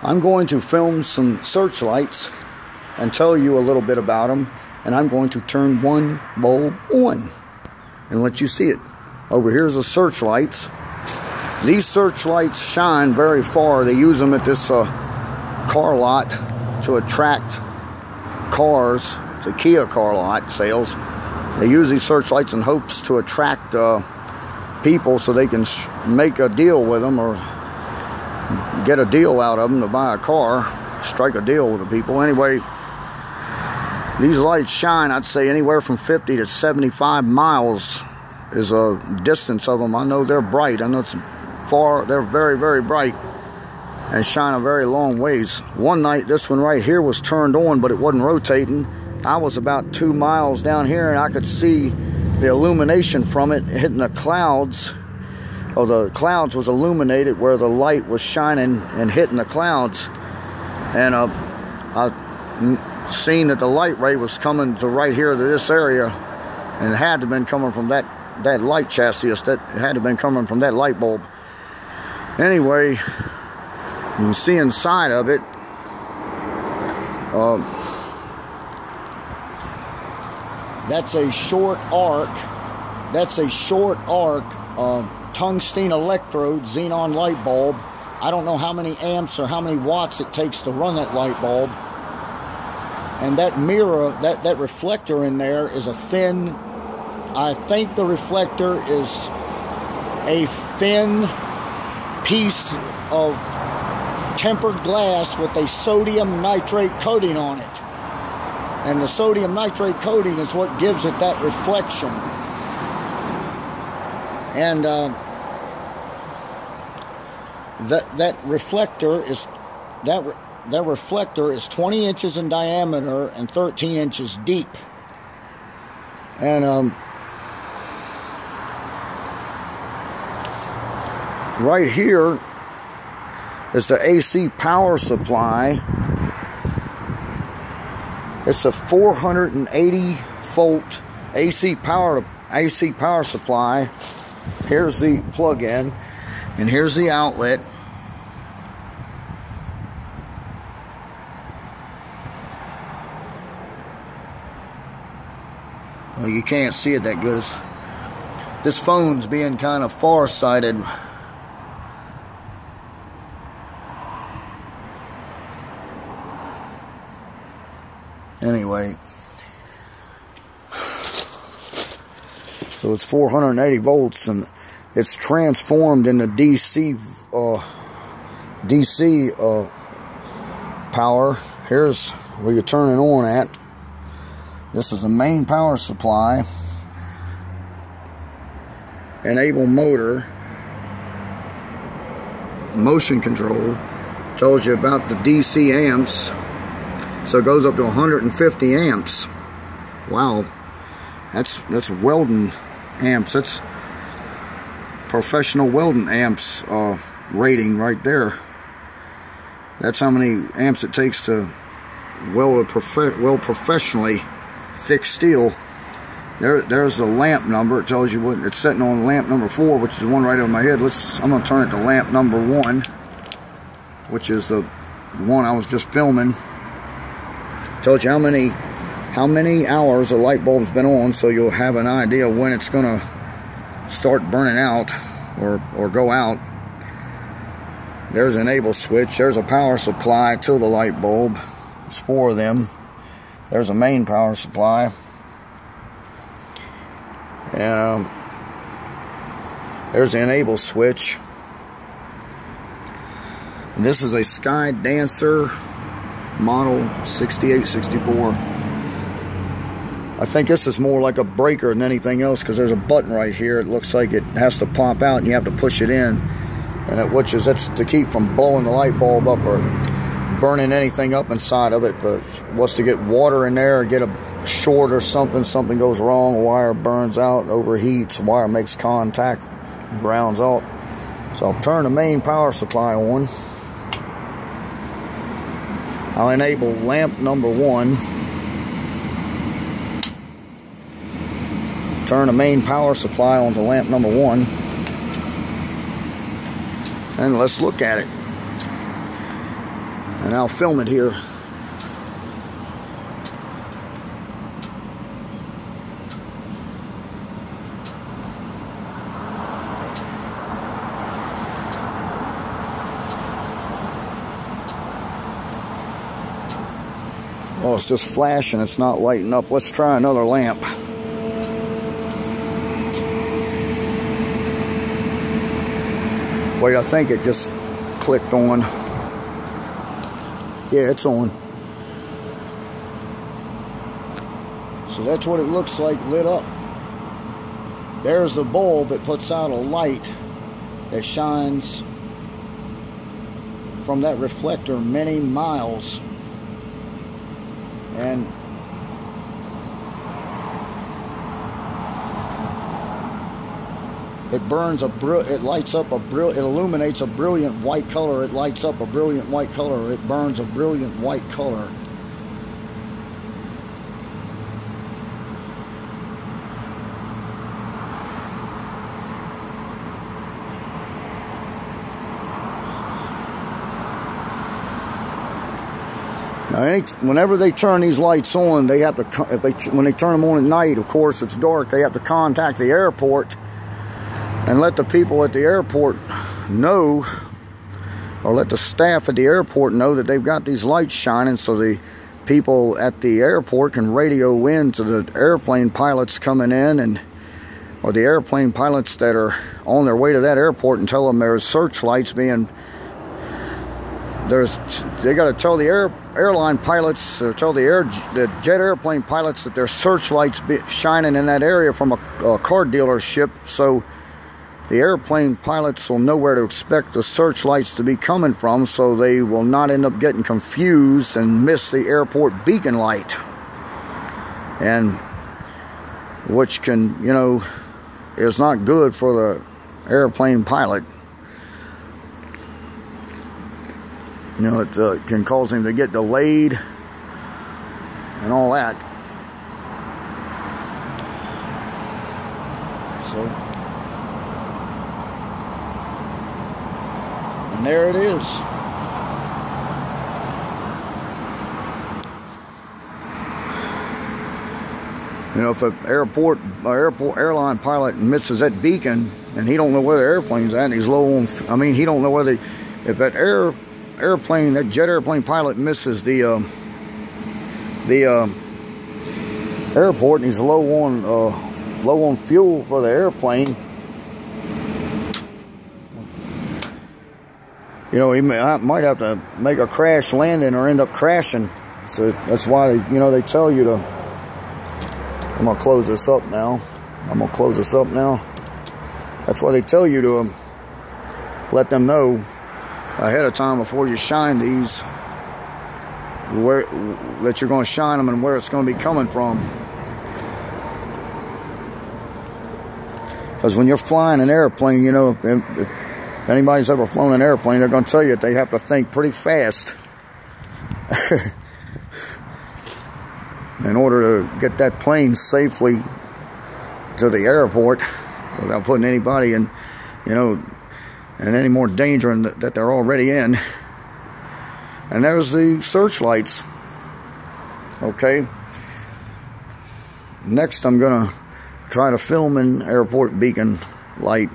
I'm going to film some searchlights and tell you a little bit about them, and I'm going to turn one bulb on and let you see it. Over here's the searchlights. These searchlights shine very far. They use them at this car lot to attract cars. It's a Kia car lot sales. They use these searchlights in hopes to attract people so they can make a deal with them or get a deal out of them to buy a car, strike a deal with the people. Anyway, these lights shine, I'd say, anywhere from 50 to 75 miles is a distance of them. I know they're bright. I know it's far. They're very, very bright and shine a very long ways. One night, this one right here was turned on, but it wasn't rotating. I was about 2 miles down here, and I could see the illumination from it hitting the clouds. Oh, the clouds was illuminated where the light was shining and hitting the clouds. And I seen that the light ray was coming to right here to this area, and it had to have been coming from that light chassis. That it had to have been coming from that light bulb. Anyway, you can see inside of it. That's a short arc. That's a short arc tungsten electrode Xenon light bulb. I don't know how many amps or how many watts it takes to run that light bulb. And that mirror, that reflector in there is a thin, I think the reflector is a thin piece of tempered glass with a sodium nitrate coating on it. And the sodium nitrate coating is what gives it that reflection. And that reflector is 20 inches in diameter and 13 inches deep. And right here is the AC power supply. It's a 480 volt AC power supply. Here's the plug-in, and here's the outlet. Well, you can't see it that good. This phone's being kind of far-sighted. Anyway, so it's 480 volts, and it's transformed into DC power. Here's where you turn it on at. This is the main power supply. Enable motor. Motion control. Tells you about the DC amps. So it goes up to 150 amps. Wow. That's welding amps. That's professional welding amps rating right there. That's how many amps it takes to weld professionally thick steel. There's the lamp number. It tells you what it's setting on. Lamp number 4, which is the one right over my head. I'm gonna turn it to lamp number 1, which is the one I was just filming. Tells you how many hours the light bulb's been on, so you'll have an idea when it's gonna start burning out or go out. There's an enable switch. There's a power supply to the light bulb. There's 4 of them. There's a main power supply. There's the enable switch. And this is a Sky Dancer model 6864. I think this is more like a breaker than anything else, because there's a button right here. It looks like it has to pop out and you have to push it in, and that's to keep from blowing the light bulb up or burning anything up inside of it. But what's to get water in there or get a short or something goes wrong, a wire burns out, overheats, wire makes contact, grounds out. So I'll turn the main power supply on. I'll enable lamp number 1. Turn the main power supply on to lamp number 1. And let's look at it. and I'll film it here. Oh, it's just flashing, it's not lighting up. Let's try another lamp. Wait, I think it just clicked on. Yeah, it's on. So that's what it looks like lit up. There's the bulb. It puts out a light that shines from that reflector many miles. And it burns it lights up it illuminates a brilliant white color. It lights up a brilliant white color. It burns a brilliant white color. Now, whenever they turn these lights on, they have to, when they turn them on at night, of course it's dark, they have to contact the airport and let the people at the airport know, or let the staff at the airport know that they've got these lights shining, so the people at the airport can radio in to the airplane pilots coming in, or the airplane pilots that are on their way to that airport, and tell them there's searchlights being, they got to tell the airline pilots, tell the jet airplane pilots that there's searchlights shining in that area from a car dealership, so the airplane pilots will know where to expect the searchlights to be coming from, so they will not end up getting confused and miss the airport beacon light. And which can, you know, is not good for the airplane pilot. You know, it can cause him to get delayed and all that. So, and there it is. You know, if an airline pilot misses that beacon and he don't know where the airplane's at, and he's low on, I mean, he don't know whether, if that airplane, that jet airplane pilot misses the airport, and he's low on fuel for the airplane, you know, he might have to make a crash landing or end up crashing. So that's why they tell you to. I'm gonna close this up now. That's why they tell you to let them know ahead of time before you shine these, where that you're going to shine them and where it's going to be coming from. Because when you're flying an airplane, you know, if anybody's ever flown an airplane, they're going to tell you that they have to think pretty fast in order to get that plane safely to the airport without putting anybody in, you know, and any more danger that they're already in. And there's the searchlights. Okay. Next, I'm gonna try to film an airport beacon light.